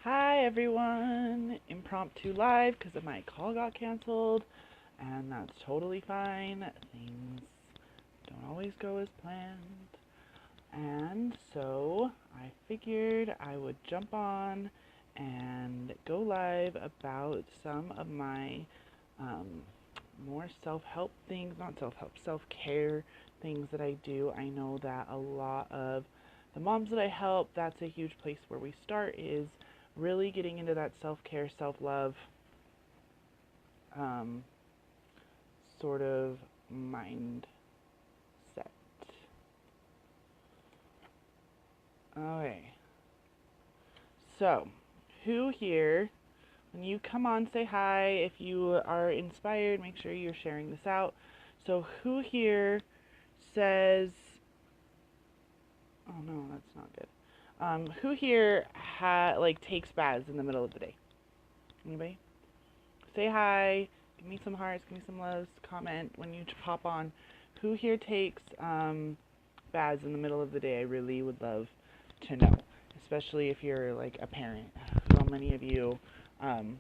Hi everyone! Impromptu live because my call got canceled, and that's totally fine. Things don't always go as planned. And so I figured I would jump on and go live about some of my um, more self-help things, not self-help, self-care things that I do. I know that a lot of the moms that I help, that's a huge place where we start, is really getting into that self-care, self-love um, sort of mindset. Okay, so who here, when you come on, say hi. If you are inspired, make sure you're sharing this out. So who here says, oh no, that's not good. Who here takes baths in the middle of the day? Anybody? Say hi. Give me some hearts. Give me some loves. Comment when you pop on. Who here takes baths in the middle of the day? I really would love to know, especially if you're like a parent. So many of you, um,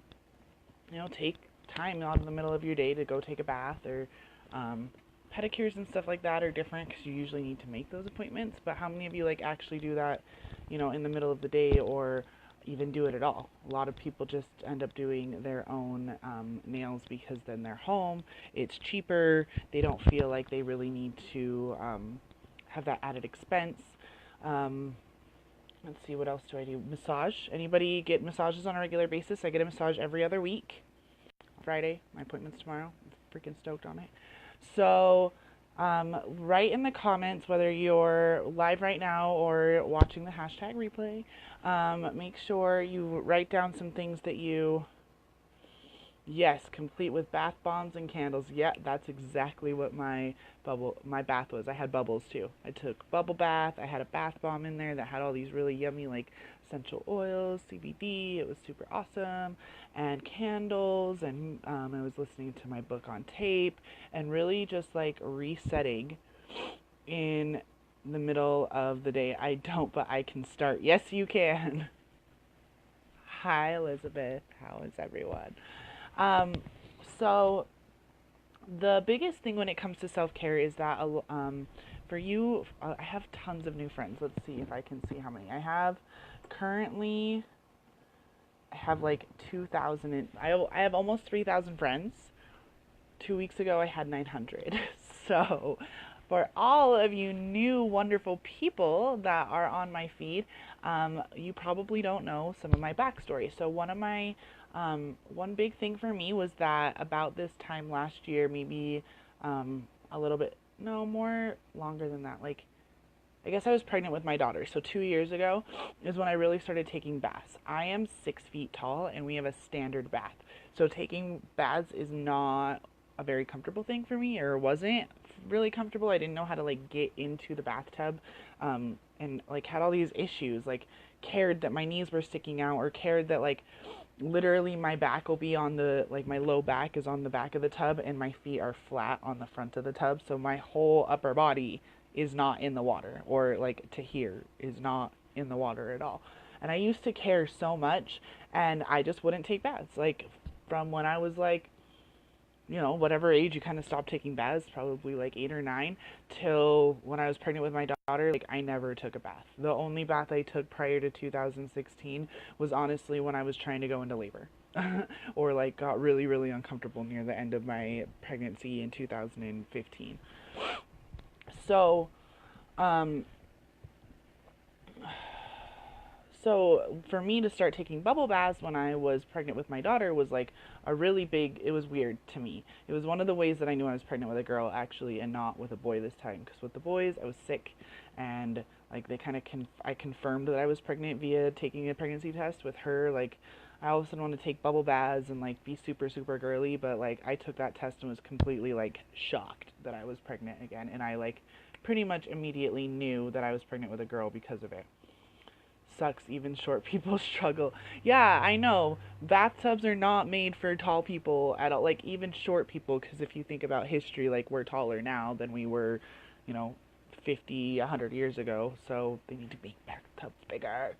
take time out of the middle of your day to go take a bath, or pedicures and stuff like that are different because you usually need to make those appointments. But how many of you like actually do that, in the middle of the day, or even do it at all? A lot of people just end up doing their own nails because then they're home. It's cheaper. They don't feel like they really need to have that added expense. Um, let's see, what else do I do? Massage. Anybody get massages on a regular basis? I get a massage every other week. Friday. My appointment's tomorrow. I'm freaking stoked on it. So, write in the comments whether you're live right now or watching the hashtag replay. Make sure you write down some things that you, yes, complete with bath bombs and candles. Yeah, that's exactly what my bath was. I had bubbles too. I took bubble bath. I had a bath bomb in there that had all these really yummy like essential oils, CBD. It was super awesome. And candles, and I was listening to my book on tape, and really just like resetting in the middle of the day. I don't, but I can start. Yes, you can. Hi, Elizabeth. How is everyone? Um, so the biggest thing when it comes to self-care is that for you, I have tons of new friends. Let's see if I can see how many I have. Currently, I have like 2,000. I have almost 3,000 friends. 2 weeks ago, I had 900. So, for all of you new wonderful people that are on my feed, you probably don't know some of my backstory. So, one big thing for me was that about this time last year, maybe a little bit, no, more longer than that, like I guess I was pregnant with my daughter. So 2 years ago is when I really started taking baths. I am 6 feet tall and we have a standard bath. So taking baths is not a very comfortable thing for me, or wasn't really comfortable. I didn't know how to like get into the bathtub, and like had all these issues, like cared that my knees were sticking out, or cared that like literally my back will be on the, like my low back is on the back of the tub and my feet are flat on the front of the tub. So my whole upper body is not in the water, or like to here is not in the water at all. And I used to care so much, and I just wouldn't take baths. Like from when I was like, whatever age you kind of stop taking baths, probably like 8 or 9, till when I was pregnant with my daughter, like I never took a bath. The only bath I took prior to 2016 was honestly when I was trying to go into labor. Or like got really, really uncomfortable near the end of my pregnancy in 2015. So, um, so for me to start taking bubble baths when I was pregnant with my daughter was like a really big, it was weird to me. It was one of the ways that I knew I was pregnant with a girl, actually, and not with a boy this time, because with the boys I was sick, and like they kind of I confirmed that I was pregnant via taking a pregnancy test. With her, like I all of a sudden want to take bubble baths and like be super, super girly, but like I took that test and was completely like shocked that I was pregnant again, and I like pretty much immediately knew that I was pregnant with a girl because of it. Sucks, even short people struggle. Yeah, I know. Bathtubs are not made for tall people at all, like even short people, because if you think about history, like we're taller now than we were, you know, 50, 100 years ago, so they need to make bathtubs bigger.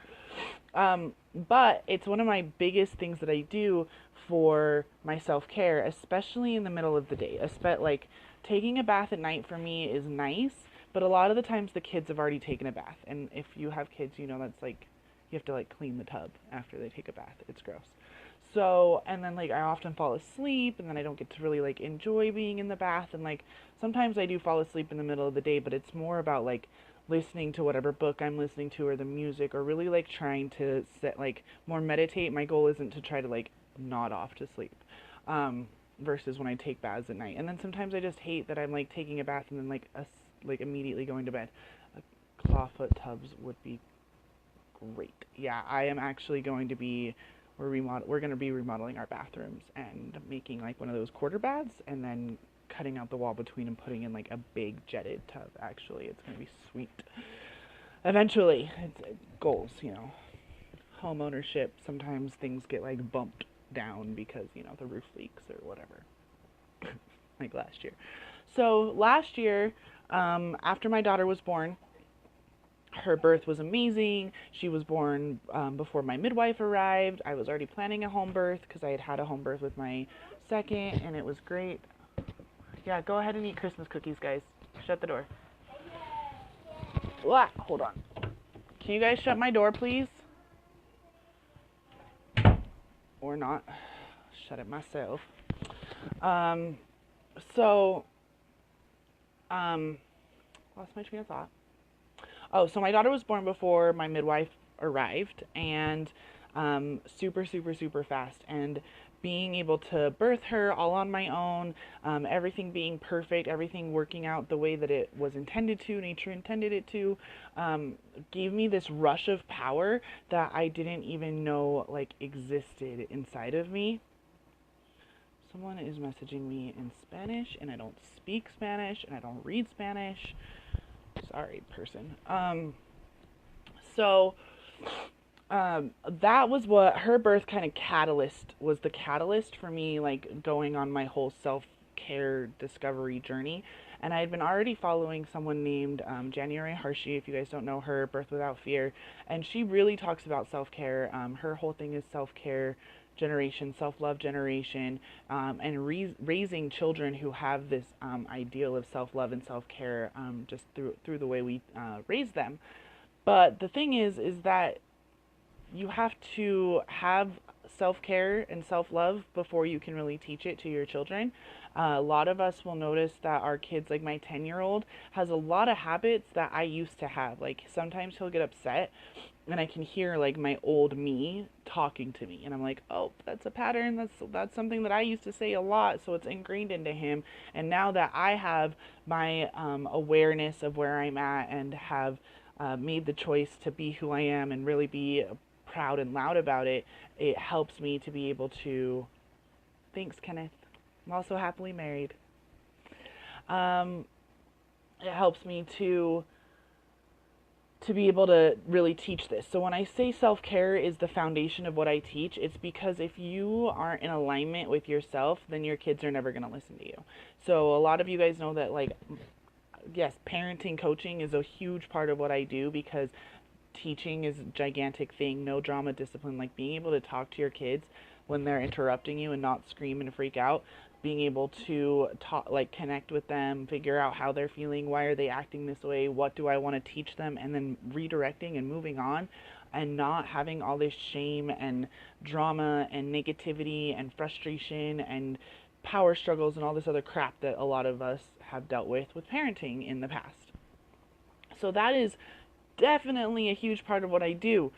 But it's one of my biggest things that I do for my self-care, especially in the middle of the day. Like taking a bath at night for me is nice, but a lot of the times the kids have already taken a bath, and if you have kids, you know that's like you have to like clean the tub after they take a bath. It's gross. So, and then like I often fall asleep, and then I don't get to really like enjoy being in the bath, and like sometimes I do fall asleep in the middle of the day, but it's more about like listening to whatever book I'm listening to or the music, or really like trying to set like more meditate. My goal isn't to try to like nod off to sleep. Versus when I take baths at night. And then sometimes I just hate that I'm like taking a bath and then like immediately going to bed. Clawfoot tubs would be great. Yeah, I am actually going to be we're going to be remodeling our bathrooms and making like one of those quarter baths, and then cutting out the wall between and putting in like a big jetted tub. Actually, it's going to be sweet. Eventually, it's goals, you know. Home ownership, sometimes things get like bumped down because, you know, the roof leaks or whatever. Like last year. So last year, after my daughter was born, her birth was amazing. She was born before my midwife arrived. I was already planning a home birth because I had had a home birth with my second, and it was great. Yeah, go ahead and eat Christmas cookies, guys. Shut the door. What? Hold on. Can you guys shut my door, please? Or not. Shut it myself. Lost my train of thought. Oh, so my daughter was born before my midwife arrived, and super, super, super fast. And being able to birth her all on my own, everything being perfect, everything working out the way that it was intended to, nature intended it to, gave me this rush of power that I didn't even know like existed inside of me. Someone is messaging me in Spanish, and I don't speak Spanish, and I don't read Spanish. Sorry, person. That was what her birth kind of was the catalyst for me, like going on my whole self-care discovery journey. And I had been already following someone named January Harshi, if you guys don't know her, Birth Without Fear. And she really talks about self-care. Her whole thing is self-care generation, self-love generation, and raising children who have this ideal of self-love and self-care just through the way we raise them. But the thing is that you have to have self-care and self-love before you can really teach it to your children. A lot of us will notice that our kids, like my 10-year-old, has a lot of habits that I used to have. Like sometimes he'll get upset and I can hear like my old me talking to me, and I'm like, oh, that's a pattern. That's something that I used to say a lot, so it's ingrained into him. And now that I have my awareness of where I'm at and have made the choice to be who I am and really be proud and loud about it, it helps me to be able to. Thanks, Kenneth. I'm also happily married. It helps me to be able to really teach this. So when I say self-care is the foundation of what I teach, it's because if you aren't in alignment with yourself, then your kids are never going to listen to you. So a lot of you guys know that, like, yes, parenting coaching is a huge part of what I do, because teaching is a gigantic thing. No drama discipline, like being able to talk to your kids when they're interrupting you and not scream and freak out, being able to talk, like connect with them, figure out how they're feeling, why are they acting this way, what do I want to teach them, and then redirecting and moving on, and not having all this shame and drama and negativity and frustration and power struggles and all this other crap that a lot of us have dealt with parenting in the past. So that is definitely a huge part of what I do.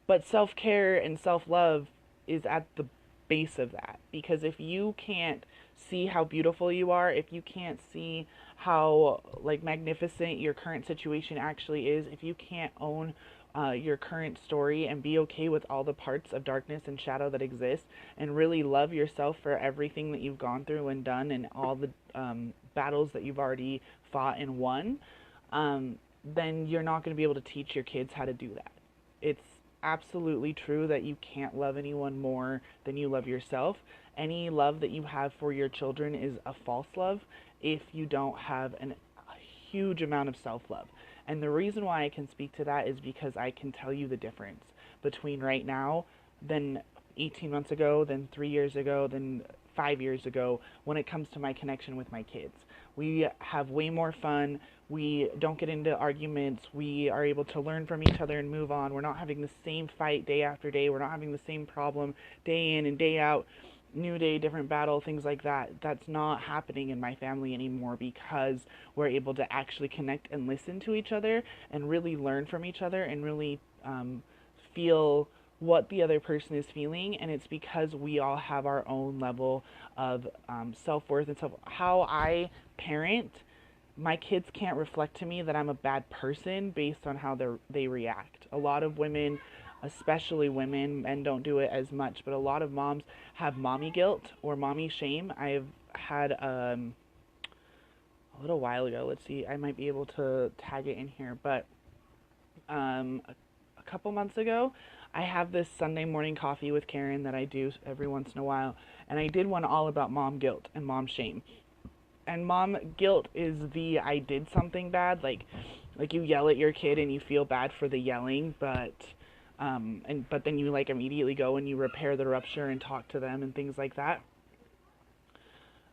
But self-care and self-love is at the base of that, because if you can't see how beautiful you are, if you can't see how like magnificent your current situation actually is, if you can't own your current story and be okay with all the parts of darkness and shadow that exist, and really love yourself for everything that you've gone through and done, and all the battles that you've already fought and won, then you're not going to be able to teach your kids how to do that. It's absolutely true that you can't love anyone more than you love yourself. Any love that you have for your children is a false love if you don't have a huge amount of self-love. And the reason why I can speak to that is because I can tell you the difference between right now than 18 months ago, than 3 years ago, than 5 years ago when it comes to my connection with my kids. We have way more fun. We don't get into arguments. We are able to learn from each other and move on. We're not having the same fight day after day. We're not having the same problem day in and day out. New day, different battle, things like that. That's not happening in my family anymore because we're able to actually connect and listen to each other and really learn from each other and really feel what the other person is feeling. And it's because we all have our own level of self-worth and how I parent. My kids can't reflect to me that I'm a bad person based on how they react. A lot of women, especially women, men don't do it as much, but a lot of moms have mommy guilt or mommy shame. I've had a little while ago, let's see, I might be able to tag it in here, but a couple months ago, I have this Sunday morning coffee with Karen that I do every once in a while, and I did one all about mom guilt and mom shame. And mom guilt is I did something bad, like you yell at your kid and you feel bad for the yelling, but then you like immediately go and you repair the rupture and talk to them and things like that.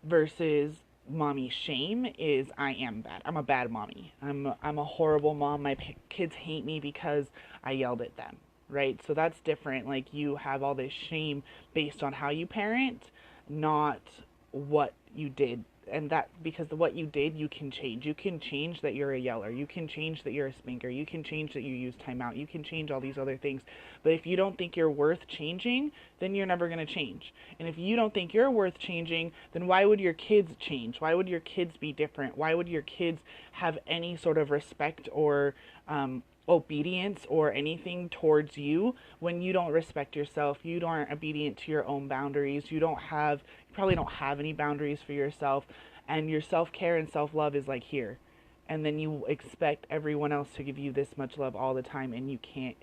Versus mommy shame is I am bad. I'm a bad mommy. I'm a horrible mom. My kids hate me because I yelled at them, right? So that's different. Like you have all this shame based on how you parent, not what you did. And that because what you did, you can change. You can change that you're a yeller. You can change that you're a spanker. You can change that you use timeout. You can change all these other things. But if you don't think you're worth changing, then you're never going to change. And if you don't think you're worth changing, then why would your kids change? Why would your kids be different? Why would your kids have any sort of respect or obedience or anything towards you when you don't respect yourself? You aren't obedient to your own boundaries. You probably don't have any boundaries for yourself, and your self-care and self-love is like here, and then you expect everyone else to give you this much love all the time, and you can't.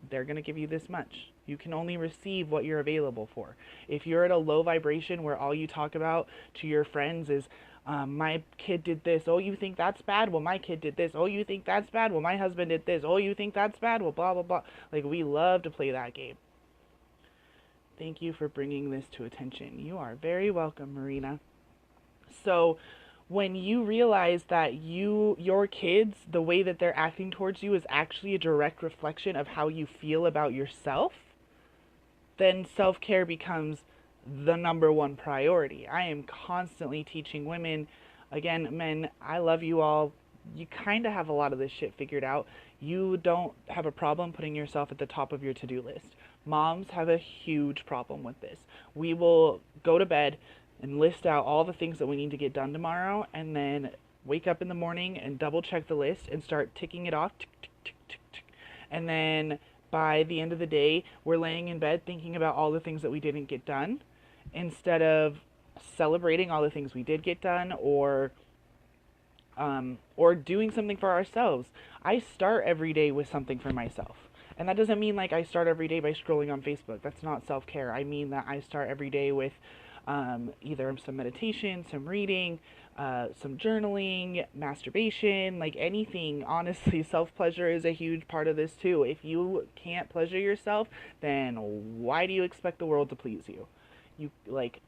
They're going to give you this much. You can only receive what you're available for. If you're at a low vibration where all you talk about to your friends is my kid did this, oh you think that's bad, well my kid did this, oh you think that's bad, well my husband did this, oh you think that's bad, well blah blah blah. Like, we love to play that game. Thank you for bringing this to attention. You are very welcome, Marina. So when you realize that your kids, the way that they're acting towards you is actually a direct reflection of how you feel about yourself, then self-care becomes the number one priority. I am constantly teaching women, again, men, I love you all. You kind of have a lot of this shit figured out. You don't have a problem putting yourself at the top of your to-do list. Moms have a huge problem with this. We will go to bed and list out all the things that we need to get done tomorrow, and then wake up in the morning and double check the list and start ticking it off. Tick, tick, tick, tick, tick. And then by the end of the day, we're laying in bed thinking about all the things that we didn't get done, instead of celebrating all the things we did get done, or doing something for ourselves. I start every day with something for myself. And that doesn't mean like I start every day by scrolling on Facebook. That's not self-care. I mean that I start every day with either some meditation, some reading, some journaling, masturbation, like anything. Honestly, self-pleasure is a huge part of this too. If you can't pleasure yourself, then why do you expect the world to please you?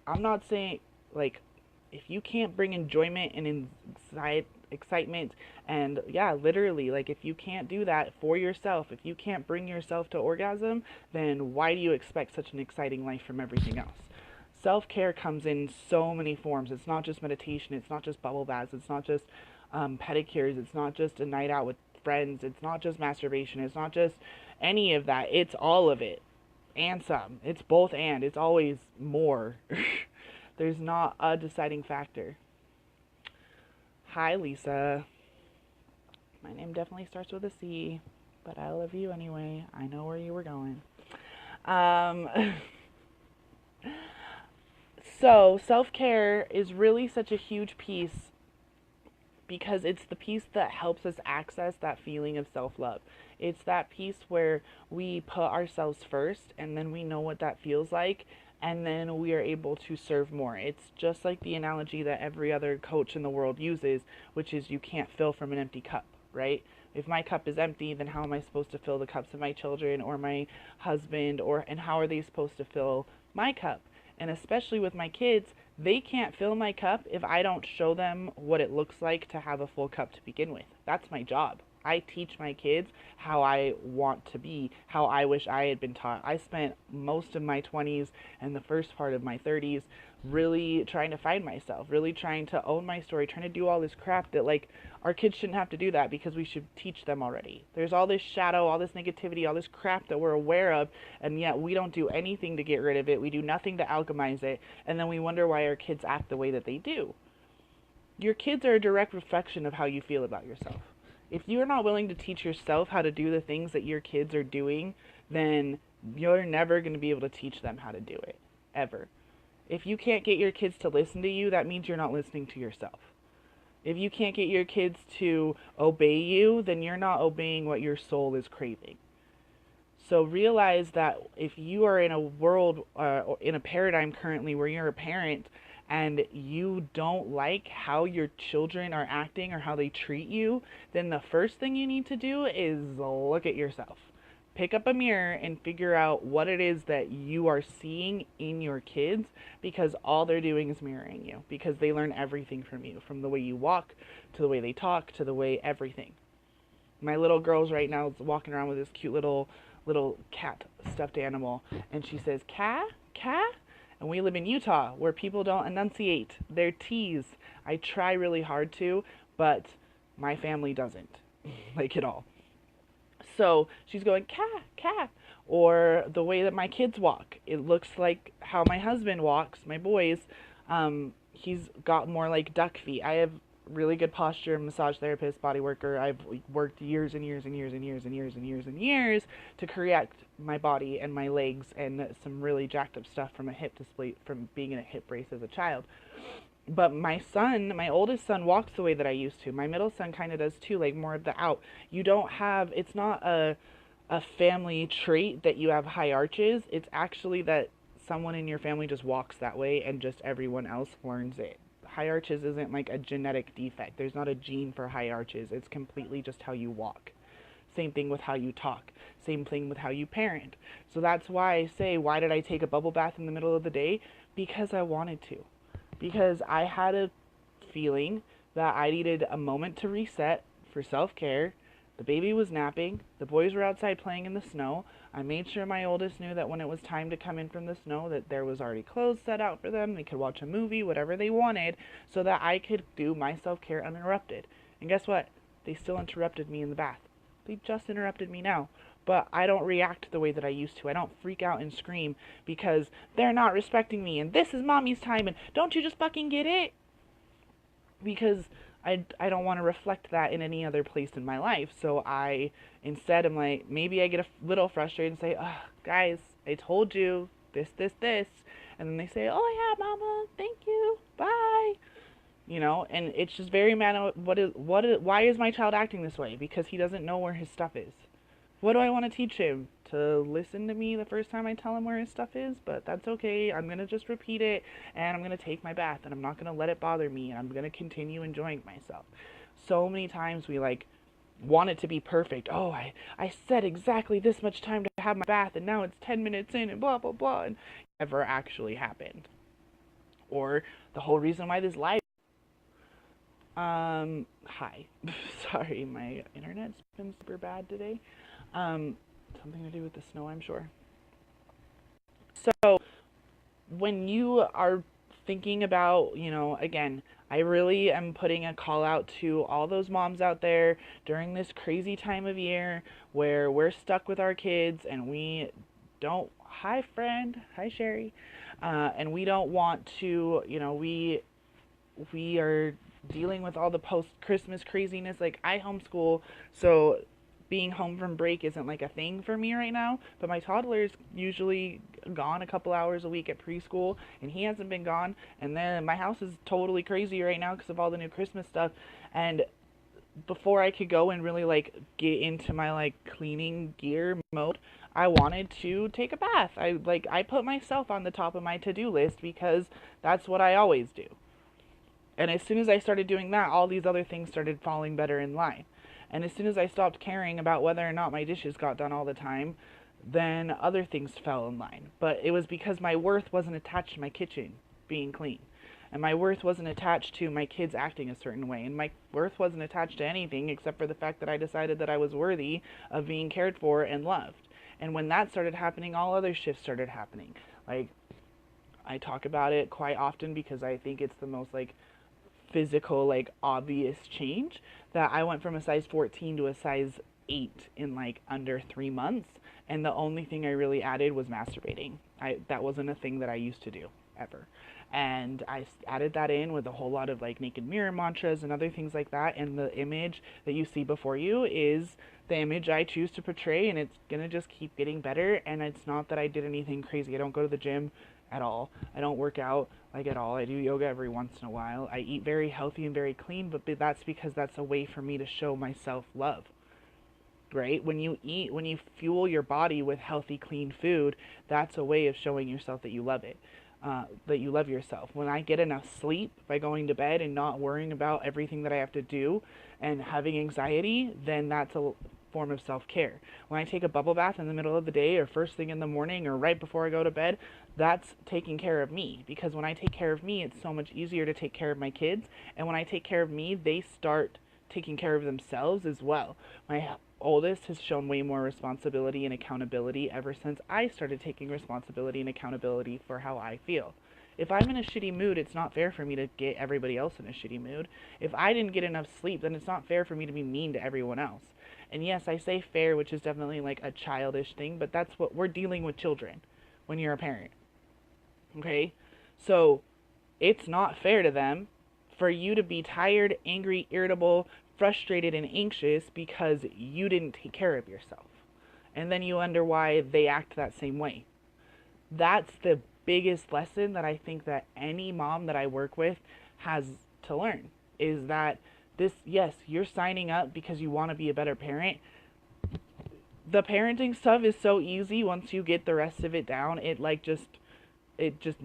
I'm not saying, if you can't bring enjoyment and excitement, and literally, if you can't do that for yourself, if you can't bring yourself to orgasm, then why do you expect such an exciting life from everything else? Self-care comes in so many forms. It's not just meditation. It's not just bubble baths. It's not just pedicures. It's not just a night out with friends. It's not just masturbation. It's not just any of that. It's all of it. And some. It's both and. It's always more. There's not a deciding factor. Hi, Lisa. My name definitely starts with a C, but I love you anyway. I know where you were going. So self-care is really such a huge piece because it's the piece that helps us access that feeling of self-love. It's that piece where we put ourselves first, and then we know what that feels like, and then we are able to serve more. It's just like the analogy that every other coach in the world uses, which is you can't fill from an empty cup, right? If my cup is empty, then how am I supposed to fill the cups of my children or my husband, and how are they supposed to fill my cup? And especially with my kids, they can't fill my cup if I don't show them what it looks like to have a full cup to begin with. That's my job. I teach my kids how I want to be, how I wish I had been taught. I spent most of my 20s and the first part of my 30s really trying to find myself, really trying to own my story, trying to do all this crap that, like, our kids shouldn't have to do that because we should teach them already. There's all this shadow, all this negativity, all this crap that we're aware of, and yet we don't do anything to get rid of it. We do nothing to alchemize it, and then we wonder why our kids act the way that they do. Your kids are a direct reflection of how you feel about yourself. If you're not willing to teach yourself how to do the things that your kids are doing, then you're never going to be able to teach them how to do it, ever. If you can't get your kids to listen to you, that means you're not listening to yourself. If you can't get your kids to obey you, then you're not obeying what your soul is craving. So realize that if you are in a world, in a paradigm currently where you're a parent and you don't like how your children are acting or how they treat you, then the first thing you need to do is look at yourself. Pick up a mirror and figure out what it is that you are seeing in your kids, because all they're doing is mirroring you, because they learn everything from you, from the way you walk to the way they talk to the way everything. My little girl's right now walking around with this cute little cat stuffed animal, and she says, "Cat? Cat?" And we live in Utah where people don't enunciate their T's. I try really hard to, but my family doesn't, like at all. So she's going, "Cat, cat." Or the way that my kids walk, it looks like how my husband walks, my boys. He's got more like duck feet. I have really good posture, massage therapist, body worker. I've worked years and years and years and years and years and years and years to correct my body and my legs and some really jacked up stuff from a hip display, from being in a hip brace as a child. But my son, my oldest son, walks the way that I used to. My middle son kind of does too, like more of the out. You don't have, it's not a family trait that you have high arches. It's actually that someone in your family just walks that way and just everyone else learns it. High arches isn't like a genetic defect. There's not a gene for high arches. It's completely just how you walk. Same thing with how you talk. Same thing with how you parent. So that's why I say, why did I take a bubble bath in the middle of the day? Because I wanted to. Because I had a feeling that I needed a moment to reset for self-care. The baby was napping. The boys were outside playing in the snow. I made sure my oldest knew that when it was time to come in from the snow, that there was already clothes set out for them. They could watch a movie, whatever they wanted, so that I could do my self-care uninterrupted. And guess what? They still interrupted me in the bath. They just interrupted me now. But I don't react the way that I used to. I don't freak out and scream because they're not respecting me and this is mommy's time and don't you just fucking get it? Because I don't want to reflect that in any other place in my life. So instead I'm like, maybe I get a little frustrated and say, "Oh, guys, I told you this. And then they say, "Oh yeah, mama, thank you, bye." And it's just very why is my child acting this way? Because he doesn't know where his stuff is. What do I want to teach him? To listen to me the first time I tell him where his stuff is? But that's okay. I'm going to just repeat it, and I'm going to take my bath, and I'm not going to let it bother me, and I'm going to continue enjoying myself. So many times we, want it to be perfect. Oh, I said exactly this much time to have my bath, and now it's 10 minutes in, and blah, blah, blah, and it never actually happened. Or the whole reason why this live... Hi. Sorry, my internet's been super bad today. Something to do with the snow, I'm sure. So when you are thinking about, again, I really am putting a call out to all those moms out there during this crazy time of year where we're stuck with our kids and we don't, hi friend, hi Sherry, and we don't want to, we are dealing with all the post-Christmas craziness. Like, I homeschool, so being home from break isn't like a thing for me right now, but my toddler's usually gone a couple hours a week at preschool, and he hasn't been gone, and then my house is totally crazy right now because of all the new Christmas stuff, and before I could go and really get into my cleaning gear mode, I wanted to take a bath. I put myself on the top of my to-do list because that's what I always do. And as soon as I started doing that, all these other things started falling better in line. And as soon as I stopped caring about whether or not my dishes got done all the time, then other things fell in line. But it was because my worth wasn't attached to my kitchen being clean. And my worth wasn't attached to my kids acting a certain way. And my worth wasn't attached to anything except for the fact that I decided that I was worthy of being cared for and loved. And when that started happening, all other shifts started happening. Like, I talk about it quite often because I think it's the most, like, physical, like, obvious change, that I went from a size 14 to a size 8 in, like, under 3 months. And the only thing I really added was masturbating. That wasn't a thing that I used to do, ever. And I added that in with a whole lot of, like, naked mirror mantras and other things like that. And the image that you see before you is the image I choose to portray, and it's gonna just keep getting better. And it's not that I did anything crazy. I don't go to the gym at all. I don't work out, like, at all. I do yoga every once in a while. I eat very healthy and very clean, but that's because that's a way for me to show myself love. Right? When you fuel your body with healthy, clean food, that's a way of showing yourself that you love it. That you love yourself. When I get enough sleep by going to bed and not worrying about everything that I have to do and having anxiety, then that's a form of self-care. When I take a bubble bath in the middle of the day or first thing in the morning or right before I go to bed, that's taking care of me. Because when I take care of me, it's so much easier to take care of my kids. And when I take care of me, they start taking care of themselves as well. My oldest has shown way more responsibility and accountability ever since I started taking responsibility and accountability for how I feel. If I'm in a shitty mood, it's not fair for me to get everybody else in a shitty mood. If I didn't get enough sleep, then it's not fair for me to be mean to everyone else. And yes, I say fair, which is definitely like a childish thing, but that's what we're dealing with children when you're a parent. Okay? So it's not fair to them for you to be tired, angry, irritable, frustrated, and anxious because you didn't take care of yourself. And then you wonder why they act that same way. That's the biggest lesson that I think that any mom that I work with has to learn, is that this, yes, you're signing up because you want to be a better parent. The parenting stuff is so easy once you get the rest of it down. It just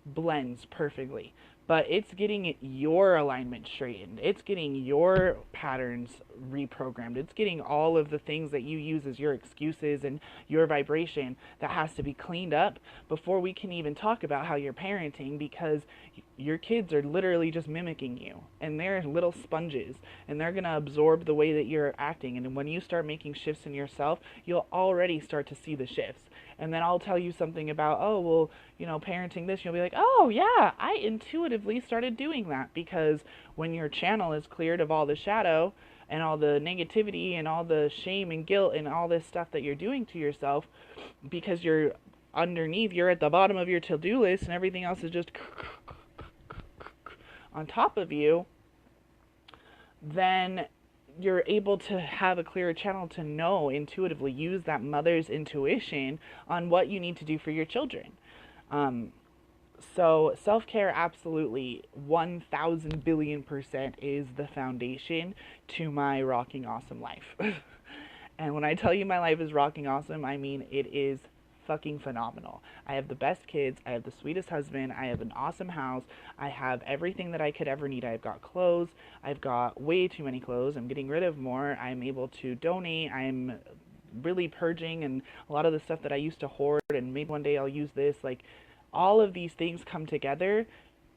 blends perfectly. But it's getting your alignment straightened. It's getting your patterns reprogrammed. It's getting all of the things that you use as your excuses and your vibration that has to be cleaned up before we can even talk about how you're parenting, because your kids are literally just mimicking you. And they're little sponges. And they're going to absorb the way that you're acting. And when you start making shifts in yourself, you'll already start to see the shifts. And then I'll tell you something about, oh, well, parenting this. You'll be like, oh, yeah, I intuitively started doing that. Because when your channel is cleared of all the shadow and all the negativity and all the shame and guilt and all this stuff that you're doing to yourself, because you're underneath, you're at the bottom of your to-do list and everything else is just on top of you, then you're able to have a clearer channel to know intuitively, use that mother's intuition on what you need to do for your children. So self-care, absolutely 1,000 billion% is the foundation to my rocking awesome life. And when I tell you my life is rocking awesome, I mean it is fucking phenomenal. I have the best kids, I have the sweetest husband, I have an awesome house, I have everything that I could ever need. I've got clothes, I've got way too many clothes, I'm getting rid of more, I'm able to donate, I'm really purging, and a lot of the stuff that I used to hoard and maybe one day I'll use this, like, all of these things come together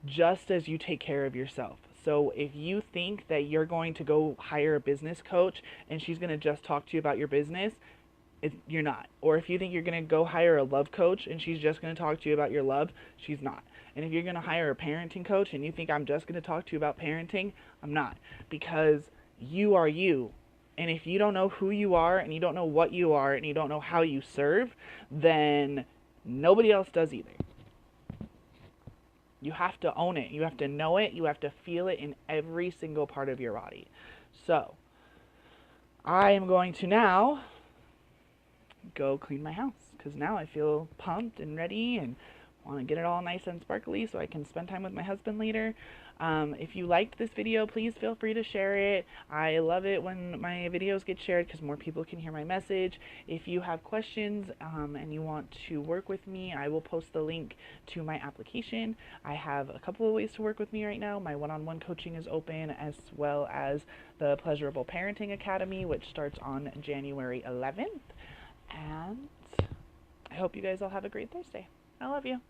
just as you take care of yourself. So if you think that you're going to go hire a business coach and she's going to just talk to you about your business, you're not. Or if you think you're going to go hire a love coach and she's just going to talk to you about your love, she's not. And if you're going to hire a parenting coach and you think I'm just going to talk to you about parenting, I'm not. Because you are you. And if you don't know who you are and you don't know what you are and you don't know how you serve, then nobody else does either. You have to own it. You have to know it. You have to feel it in every single part of your body. So, I am going to now go clean my house, because now I feel pumped and ready and want to get it all nice and sparkly so I can spend time with my husband later. If you liked this video, please feel free to share it. I love it when my videos get shared because more people can hear my message. If you have questions and you want to work with me, I will post the link to my application. I have a couple of ways to work with me right now. My one-on-one coaching is open, as well as the Pleasurable Parenting Academy, which starts on January 11th. And I hope you guys all have a great Thursday. I love you.